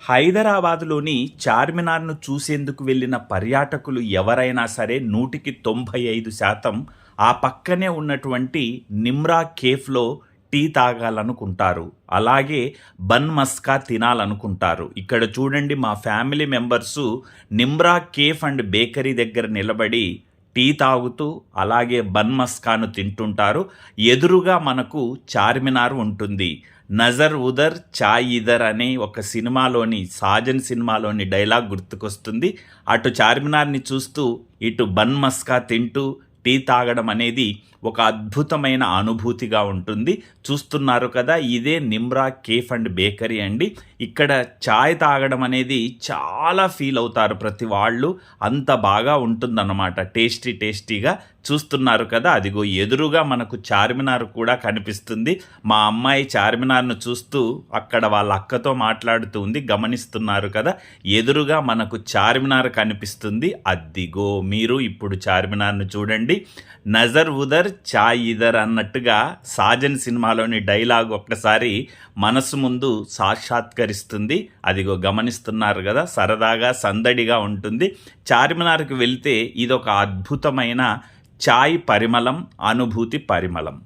హైదరాబాదులోని చార్మినార్ను చూసేందుకు వెళ్ళిన పర్యాటకులు ఎవరైనా సరే 95% ఆ పక్కనే ఉన్నటువంటి నిమ్రా కేఫ్లో టీ తాగాలనుకుంటారు. అలాగే బన్ మస్కా తినాలనుకుంటారు. ఇక్కడ చూడండి, మా family members Nimrah cafe and bakery దగ్గర నిలబడి టీ తాగుతూ అలాగే బన్ మస్కాను తింటుంటారు. ఎదురుగా మనకు చార్మినార్ ఉంటుంది. నజర్ ఉదర్ చాయ్ ఇదర్ అనే ఒక సినిమాలోని సాజన్ సినిమాలోని డైలాగ్ గుర్తుకొస్తుంది. అటు చార్మినార్ని చూస్తూ ఇటు బన్ మస్కా తింటూ టీ తాగడం అనేది ఒక అద్భుతమైన అనుభూతిగా ఉంటుంది. చూస్తున్నారు కదా, ఇదే నిమ్రా కేఫ్ అండ్ బేకరీ అండి. ఇక్కడ చాయ్ తాగడం అనేది చాలా ఫీల్ అవుతారు ప్రతి వాళ్ళు. అంత బాగా ఉంటుందన్నమాట, టేస్టీగా. చూస్తున్నారు కదా, అదిగో ఎదురుగా మనకు చార్మినార్ కూడా కనిపిస్తుంది. మా అమ్మాయి చార్మినార్ను చూస్తూ అక్కడ వాళ్ళ అక్కతో మాట్లాడుతూ ఉంది, గమనిస్తున్నారు కదా. ఎదురుగా మనకు చార్మినార్ కనిపిస్తుంది. అద్దిగో మీరు ఇప్పుడు చార్మినార్ను చూడండి. నజర్ ఉదర్ చాయ్ ఇదర్ అన్నట్టుగా సాజన్ సినిమాలోని డైలాగ్ ఒక్కసారి మనసు ముందు సాక్షాత్కరిస్తుంది. అదిగో గమనిస్తున్నారు కదా, సరదాగా సందడిగా ఉంటుంది. చార్మినార్కి వెళ్తే ఇదొక అద్భుతమైన చాయ్ పరిమళం, అనుభూతి పరిమళం.